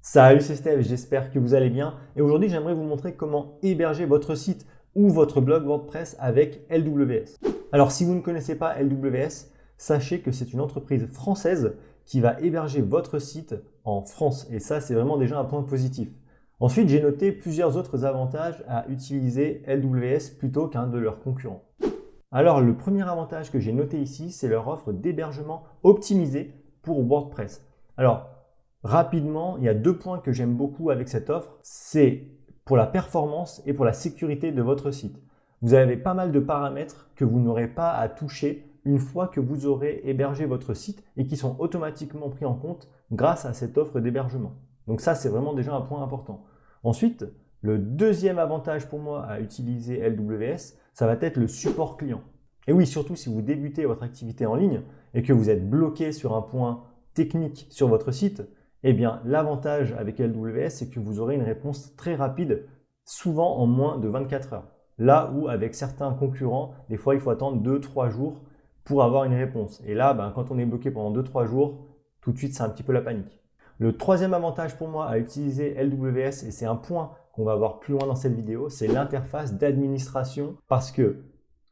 Salut, c'est Steve, j'espère que vous allez bien. Et aujourd'hui, j'aimerais vous montrer comment héberger votre site ou votre blog WordPress avec LWS. Alors, si vous ne connaissez pas LWS, sachez que c'est une entreprise française qui va héberger votre site en France. Et ça, c'est vraiment déjà un point positif. Ensuite, j'ai noté plusieurs autres avantages à utiliser LWS plutôt qu'un de leurs concurrents. Alors, le premier avantage que j'ai noté ici, c'est leur offre d'hébergement optimisée pour WordPress. Alors, rapidement, il y a deux points que j'aime beaucoup avec cette offre. C'est pour la performance et pour la sécurité de votre site. Vous avez pas mal de paramètres que vous n'aurez pas à toucher une fois que vous aurez hébergé votre site et qui sont automatiquement pris en compte grâce à cette offre d'hébergement. Donc ça, c'est vraiment déjà un point important. Ensuite, le deuxième avantage pour moi à utiliser LWS, ça va être le support client. Et oui, surtout si vous débutez votre activité en ligne et que vous êtes bloqué sur un point technique sur votre site, eh bien l'avantage avec LWS, c'est que vous aurez une réponse très rapide, souvent en moins de 24 heures. Là où avec certains concurrents, des fois il faut attendre 2-3 jours pour avoir une réponse. Et là, quand on est bloqué pendant 2-3 jours, tout de suite c'est un petit peu la panique. Le troisième avantage pour moi à utiliser LWS, et c'est un point qu'on va voir plus loin dans cette vidéo, c'est l'interface d'administration. Parce que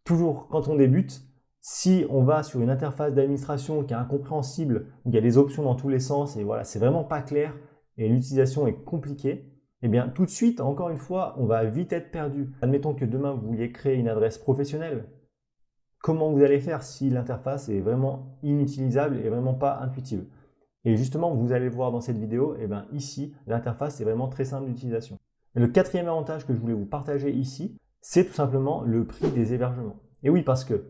toujours quand on débute, si on va sur une interface d'administration qui est incompréhensible, où il y a des options dans tous les sens et voilà, c'est vraiment pas clair et l'utilisation est compliquée, eh bien tout de suite, encore une fois, on va vite être perdu. Admettons que demain vous vouliez créer une adresse professionnelle. Comment vous allez faire si l'interface est vraiment inutilisable et vraiment pas intuitive? Et justement, vous allez voir dans cette vidéo, ici, l'interface est vraiment très simple d'utilisation. Le quatrième avantage que je voulais vous partager ici, c'est tout simplement le prix des hébergements. Et oui, parce que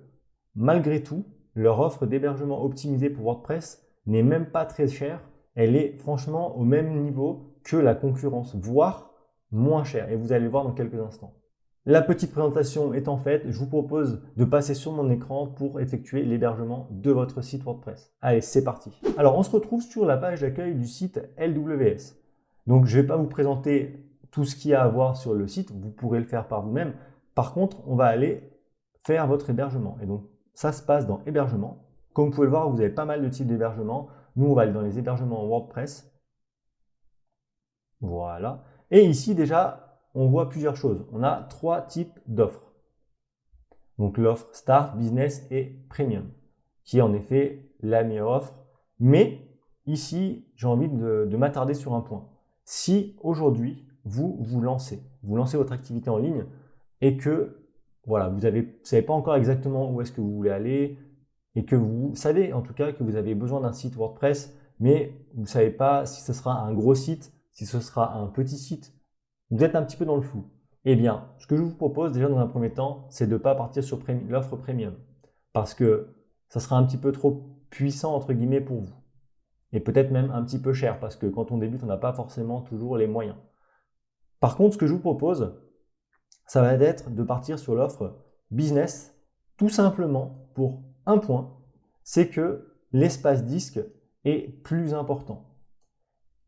malgré tout, leur offre d'hébergement optimisé pour WordPress n'est même pas très chère. Elle est franchement au même niveau que la concurrence, voire moins chère. Et vous allez le voir dans quelques instants. La petite présentation étant faite, je vous propose de passer sur mon écran pour effectuer l'hébergement de votre site WordPress. Allez, c'est parti. Alors, on se retrouve sur la page d'accueil du site LWS. Donc, je ne vais pas vous présenter tout ce qu'il y a à voir sur le site, vous pourrez le faire par vous-même. Par contre, on va aller faire votre hébergement. Et donc, ça se passe dans hébergement. Comme vous pouvez le voir, vous avez pas mal de types d'hébergement. Nous, on va aller dans les hébergements WordPress. Voilà. Et ici, déjà, on voit plusieurs choses. On a trois types d'offres. Donc l'offre Start, Business et Premium, qui est en effet la meilleure offre. Mais ici, j'ai envie de m'attarder sur un point. Si aujourd'hui, vous lancez votre activité en ligne et que voilà, vous savez pas encore exactement où est-ce que vous voulez aller et que vous savez en tout cas que vous avez besoin d'un site WordPress, mais vous ne savez pas si ce sera un gros site, si ce sera un petit site. Vous êtes un petit peu dans le flou. Eh bien, ce que je vous propose déjà dans un premier temps, c'est de ne pas partir sur l'offre premium. Parce que ça sera un petit peu trop puissant, entre guillemets, pour vous. Et peut-être même un petit peu cher, parce que quand on débute, on n'a pas forcément toujours les moyens. Par contre, ce que je vous propose, ça va être de partir sur l'offre business, tout simplement pour un point, c'est que l'espace disque est plus important.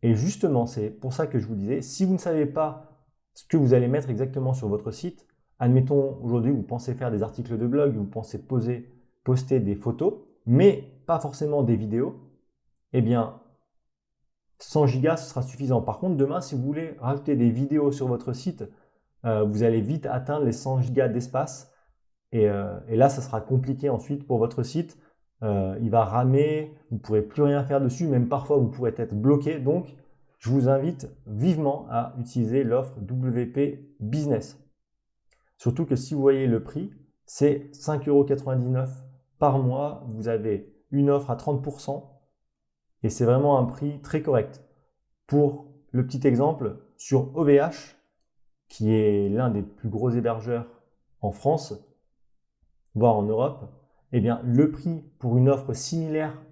Et justement, c'est pour ça que je vous disais, si vous ne savez pas ce que vous allez mettre exactement sur votre site, admettons aujourd'hui vous pensez faire des articles de blog, vous pensez poster des photos, mais pas forcément des vidéos, eh bien 100 gigas ce sera suffisant. Par contre, demain, si vous voulez rajouter des vidéos sur votre site, vous allez vite atteindre les 100 gigas d'espace et là, ça sera compliqué ensuite pour votre site. Il va ramer, vous ne pourrez plus rien faire dessus, même parfois vous pourrez être bloqué. Donc, je vous invite vivement à utiliser l'offre WP Business. Surtout que si vous voyez le prix, c'est 5,99 € par mois. Vous avez une offre à 30% et c'est vraiment un prix très correct. Pour le petit exemple, sur OVH, qui est l'un des plus gros hébergeurs en France, voire en Europe, eh bien, le prix pour une offre similaire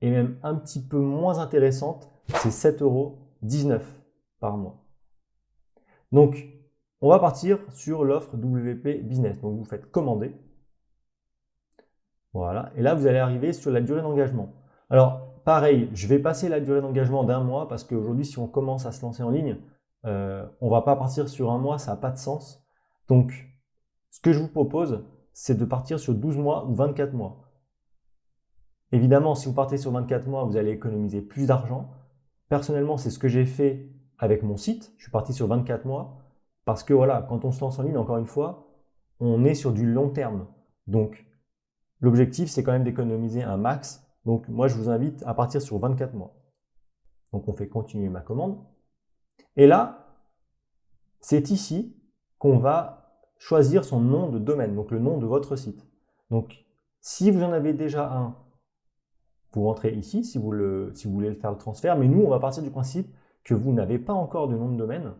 et même un petit peu moins intéressante, c'est 7,19 € par mois. Donc, on va partir sur l'offre WP Business. Donc, vous faites commander. Voilà. Et là, vous allez arriver sur la durée d'engagement. Alors, pareil, je vais passer la durée d'engagement d'1 mois parce qu'aujourd'hui, si on commence à se lancer en ligne, on ne va pas partir sur 1 mois, ça n'a pas de sens. Donc, ce que je vous propose, c'est de partir sur 12 mois ou 24 mois. Évidemment, si vous partez sur 24 mois, vous allez économiser plus d'argent. personnellement, c'est ce que j'ai fait avec mon site. Je suis parti sur 24 mois parce que voilà, quand on se lance en ligne, encore une fois, on est sur du long terme. Donc, l'objectif, c'est quand même d'économiser un max. Donc, moi, je vous invite à partir sur 24 mois. Donc, on fait continuer ma commande. Et là, c'est ici qu'on va choisir son nom de domaine, donc le nom de votre site. Donc, si vous en avez déjà un, vous rentrez ici si vous voulez le faire le transfert. Mais nous, on va partir du principe que vous n'avez pas encore de nom de domaine,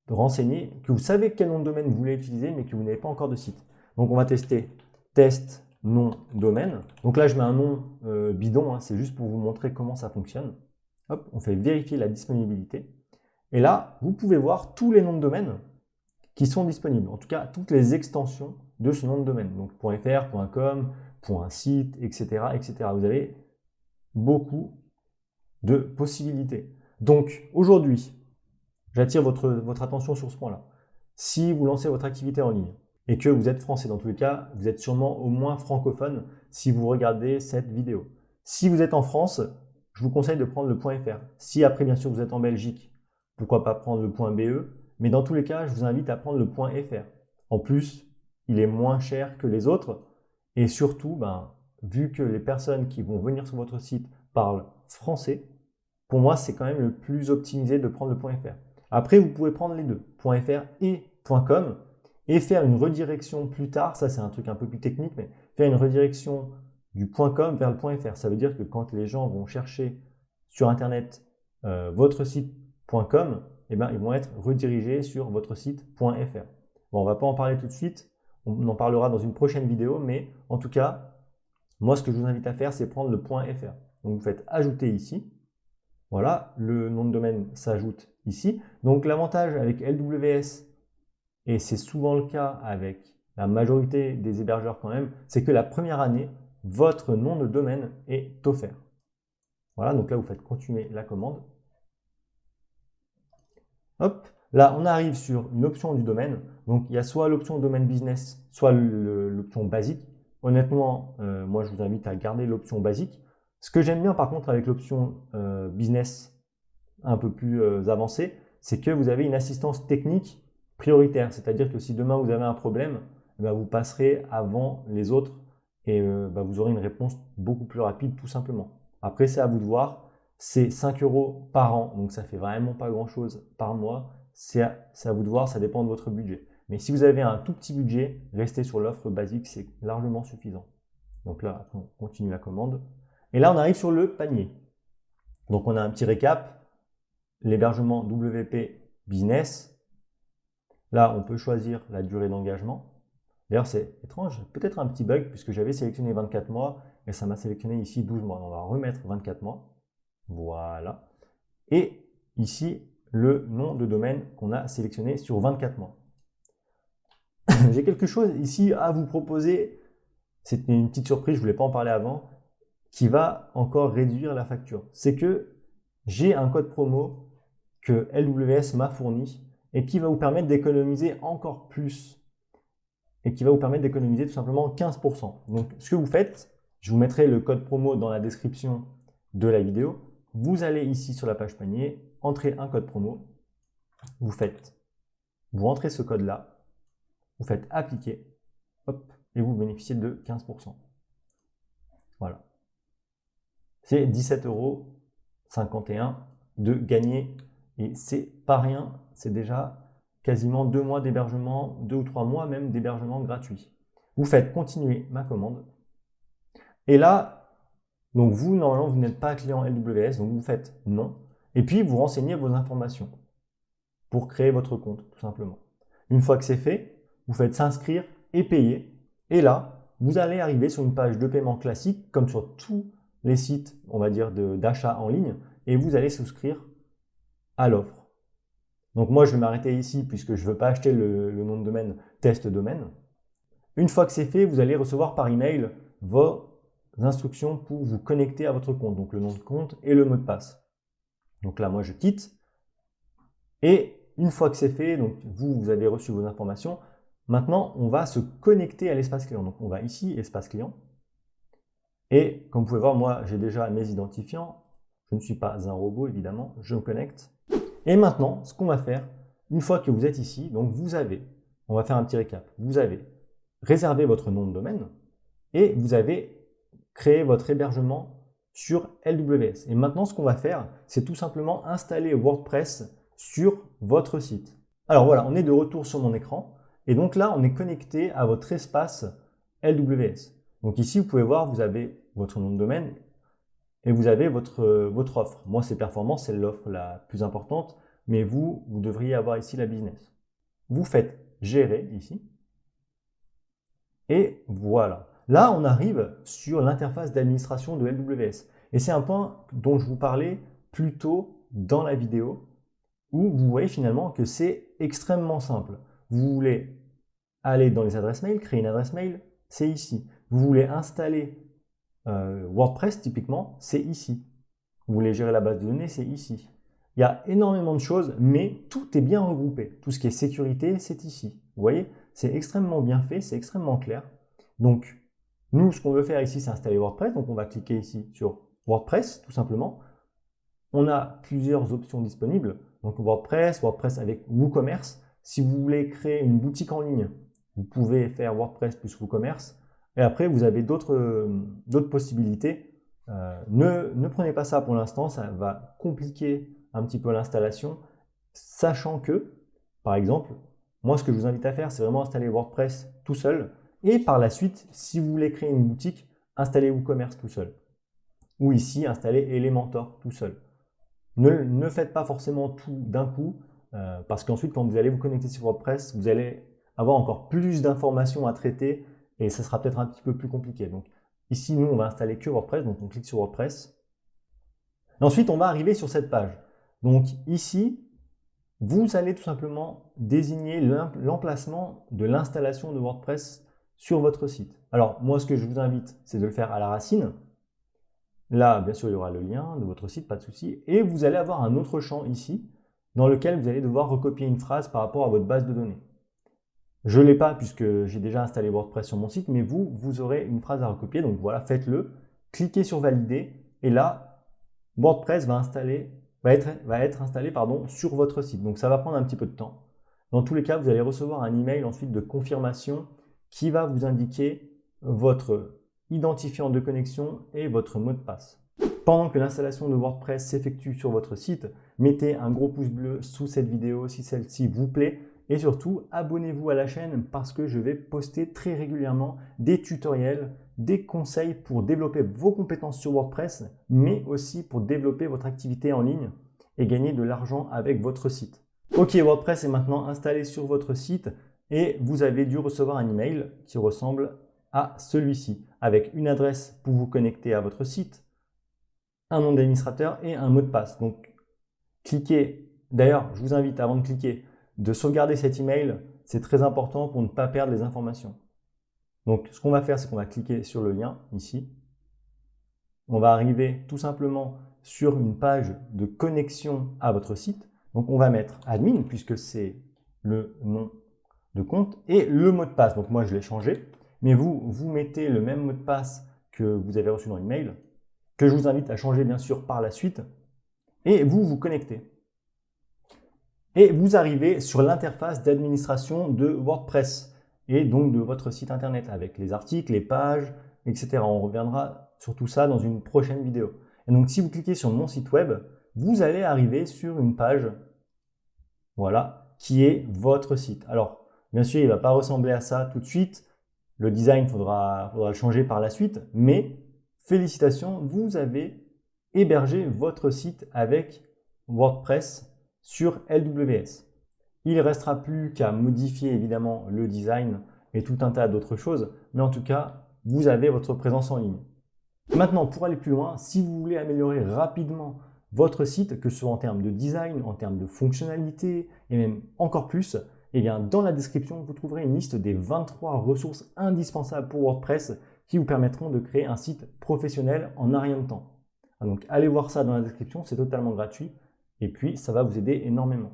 de renseigner, que vous savez quel nom de domaine vous voulez utiliser, mais que vous n'avez pas encore de site. Donc, on va tester test nom domaine. Donc là, je mets un nom bidon, hein, c'est juste pour vous montrer comment ça fonctionne. Hop, on fait vérifier la disponibilité. Et là, vous pouvez voir tous les noms de domaine qui sont disponibles, en tout cas toutes les extensions de ce nom de domaine. Donc .fr, .com, .site, etc., etc. Vous avez beaucoup de possibilités. Donc aujourd'hui, j'attire votre attention sur ce point-là. Si vous lancez votre activité en ligne et que vous êtes français, dans tous les cas, vous êtes sûrement au moins francophone si vous regardez cette vidéo. Si vous êtes en France, je vous conseille de prendre le .fr. Si après, bien sûr, vous êtes en Belgique, pourquoi pas prendre le .be, mais dans tous les cas, je vous invite à prendre le .fr. En plus, il est moins cher que les autres et surtout, vu que les personnes qui vont venir sur votre site parlent français, pour moi, c'est quand même le plus optimisé de prendre le .fr. Après, vous pouvez prendre les deux, .fr et .com, et faire une redirection plus tard. Ça, c'est un truc un peu plus technique, mais faire une redirection du .com vers le .fr. Ça veut dire que quand les gens vont chercher sur Internet votre site .com, eh ben, ils vont être redirigés sur votre site .fr. Bon, on ne va pas en parler tout de suite, on en parlera dans une prochaine vidéo, mais en tout cas, moi, ce que je vous invite à faire, c'est prendre le .fr. Donc, vous faites ajouter ici. Voilà, le nom de domaine s'ajoute ici. Donc, l'avantage avec LWS, et c'est souvent le cas avec la majorité des hébergeurs quand même, c'est que la première année, votre nom de domaine est offert. Voilà, donc là, vous faites continuer la commande. Hop, là, on arrive sur une option du domaine. Donc, il y a soit l'option domaine business, soit l'option basique. Honnêtement, moi, je vous invite à garder l'option basique. Ce que j'aime bien, par contre, avec l'option business un peu plus avancée, c'est que vous avez une assistance technique prioritaire. C'est-à-dire que si demain, vous avez un problème, vous passerez avant les autres et vous aurez une réponse beaucoup plus rapide, tout simplement. Après, c'est à vous de voir. C'est 5 € par an, donc ça fait vraiment pas grand-chose par mois. C'est à vous de voir, ça dépend de votre budget. Mais si vous avez un tout petit budget, restez sur l'offre basique, c'est largement suffisant. Donc là, on continue la commande. Et là, on arrive sur le panier. Donc on a un petit récap. L'hébergement WP Business. Là, on peut choisir la durée d'engagement. D'ailleurs, c'est étrange, peut-être un petit bug puisque j'avais sélectionné 24 mois et ça m'a sélectionné ici 12 mois. On va remettre 24 mois. Voilà. Et ici, le nom de domaine qu'on a sélectionné sur 24 mois. J'ai quelque chose ici à vous proposer. C'était une petite surprise, je ne voulais pas en parler avant, qui va encore réduire la facture. C'est que j'ai un code promo que LWS m'a fourni et qui va vous permettre d'économiser encore plus. Et qui va vous permettre d'économiser tout simplement 15%. Donc, ce que vous faites, je vous mettrai le code promo dans la description de la vidéo. Vous allez ici sur la page panier, entrez un code promo, vous rentrez ce code-là, vous faites appliquer, hop, et vous bénéficiez de 15%. Voilà. C'est 17,51 € de gagner et c'est pas rien, c'est déjà quasiment 2 mois d'hébergement, 2 ou 3 mois même d'hébergement gratuit. Vous faites continuer ma commande et là, donc vous, normalement, vous n'êtes pas client LWS, donc vous faites non. Et puis, vous renseignez vos informations pour créer votre compte, tout simplement. Une fois que c'est fait, vous faites s'inscrire et payer. Et là, vous allez arriver sur une page de paiement classique, comme sur tous les sites, on va dire, d'achat en ligne, et vous allez souscrire à l'offre. Donc moi, je vais m'arrêter ici puisque je ne veux pas acheter le nom de domaine test domaine. Une fois que c'est fait, vous allez recevoir par email vos instructions pour vous connecter à votre compte, donc le nom de compte et le mot de passe. Donc là, moi, je quitte. Et une fois que c'est fait, donc vous avez reçu vos informations. Maintenant, on va se connecter à l'espace client. Donc, on va ici, espace client. Et comme vous pouvez voir, moi, j'ai déjà mes identifiants. Je ne suis pas un robot, évidemment, je me connecte. Et maintenant, ce qu'on va faire, une fois que vous êtes ici, donc on va faire un petit récap, vous avez réservé votre nom de domaine et vous avez créé votre hébergement sur LWS. Et maintenant, ce qu'on va faire, c'est tout simplement installer WordPress sur votre site. Alors voilà, on est de retour sur mon écran et donc là, on est connecté à votre espace LWS. Donc ici, vous pouvez voir, vous avez votre nom de domaine et vous avez votre offre. Moi, c'est Performance, c'est l'offre la plus importante, mais vous devriez avoir ici la business. Vous faites gérer ici et voilà. Là, on arrive sur l'interface d'administration de LWS. Et c'est un point dont je vous parlais plus tôt dans la vidéo, où vous voyez finalement que c'est extrêmement simple. Vous voulez aller dans les adresses mail, créer une adresse mail, c'est ici. Vous voulez installer WordPress, typiquement, c'est ici. Vous voulez gérer la base de données, c'est ici. Il y a énormément de choses, mais tout est bien regroupé. Tout ce qui est sécurité, c'est ici. Vous voyez, c'est extrêmement bien fait, c'est extrêmement clair. Donc, nous, ce qu'on veut faire ici, c'est installer WordPress. Donc, on va cliquer ici sur WordPress, tout simplement. On a plusieurs options disponibles. Donc, WordPress avec WooCommerce. Si vous voulez créer une boutique en ligne, vous pouvez faire WordPress plus WooCommerce. Et après, vous avez d'autres possibilités. Ne prenez pas ça pour l'instant, ça va compliquer un petit peu l'installation, sachant que, par exemple, moi, ce que je vous invite à faire, c'est vraiment installer WordPress tout seul. Et par la suite, si vous voulez créer une boutique, installez WooCommerce tout seul. Ou ici, installez Elementor tout seul. Ne faites pas forcément tout d'un coup, parce qu'ensuite, quand vous allez vous connecter sur WordPress, vous allez avoir encore plus d'informations à traiter et ça sera peut-être un petit peu plus compliqué. Donc ici, nous, on va installer que WordPress, donc on clique sur WordPress. Et ensuite, on va arriver sur cette page. Donc ici, vous allez tout simplement désigner l'emplacement de l'installation de WordPress sur votre site. Alors, moi, ce que je vous invite, c'est de le faire à la racine. Là, bien sûr, il y aura le lien de votre site, pas de souci. Et vous allez avoir un autre champ ici, dans lequel vous allez devoir recopier une phrase par rapport à votre base de données. Je ne l'ai pas puisque j'ai déjà installé WordPress sur mon site, mais vous aurez une phrase à recopier. Donc voilà, faites-le. Cliquez sur valider et là, WordPress va être installé sur votre site. Donc ça va prendre un petit peu de temps. Dans tous les cas, vous allez recevoir un email ensuite de confirmation qui va vous indiquer votre identifiant de connexion et votre mot de passe. Pendant que l'installation de WordPress s'effectue sur votre site, mettez un gros pouce bleu sous cette vidéo si celle-ci vous plaît et surtout abonnez-vous à la chaîne parce que je vais poster très régulièrement des tutoriels, des conseils pour développer vos compétences sur WordPress, mais aussi pour développer votre activité en ligne et gagner de l'argent avec votre site. Ok, WordPress est maintenant installé sur votre site et vous avez dû recevoir un email qui ressemble à celui-ci, avec une adresse pour vous connecter à votre site, un nom d'administrateur et un mot de passe. Donc, cliquez. D'ailleurs, je vous invite avant de cliquer, de sauvegarder cet email. C'est très important pour ne pas perdre les informations. Donc, ce qu'on va faire, c'est qu'on va cliquer sur le lien ici. On va arriver tout simplement sur une page de connexion à votre site. Donc, on va mettre admin puisque c'est le nom de compte et le mot de passe. Donc, moi, je l'ai changé. Mais vous mettez le même mot de passe que vous avez reçu dans l'email, que je vous invite à changer bien sûr par la suite, et vous vous connectez. Et vous arrivez sur l'interface d'administration de WordPress et donc de votre site internet avec les articles, les pages, etc. On reviendra sur tout ça dans une prochaine vidéo. Et donc si vous cliquez sur mon site web, vous allez arriver sur une page, voilà, qui est votre site. Alors, bien sûr, il ne va pas ressembler à ça tout de suite. Le design, faudra le changer par la suite, mais félicitations, vous avez hébergé votre site avec WordPress sur LWS. Il ne restera plus qu'à modifier évidemment le design et tout un tas d'autres choses, mais en tout cas, vous avez votre présence en ligne. Maintenant, pour aller plus loin, si vous voulez améliorer rapidement votre site, que ce soit en termes de design, en termes de fonctionnalité et même encore plus, eh bien, dans la description, vous trouverez une liste des 23 ressources indispensables pour WordPress qui vous permettront de créer un site professionnel en un rien de temps. Donc, allez voir ça dans la description, c'est totalement gratuit et puis ça va vous aider énormément.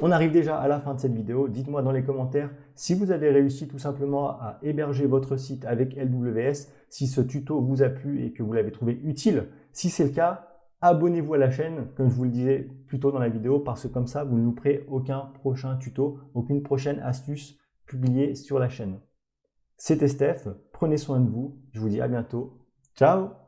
On arrive déjà à la fin de cette vidéo. Dites-moi dans les commentaires si vous avez réussi tout simplement à héberger votre site avec LWS, si ce tuto vous a plu et que vous l'avez trouvé utile. Si c'est le cas, abonnez-vous à la chaîne, comme je vous le disais plus tôt dans la vidéo, parce que comme ça, vous ne louperez aucun prochain tuto, aucune prochaine astuce publiée sur la chaîne. C'était Steph, prenez soin de vous, je vous dis à bientôt, ciao!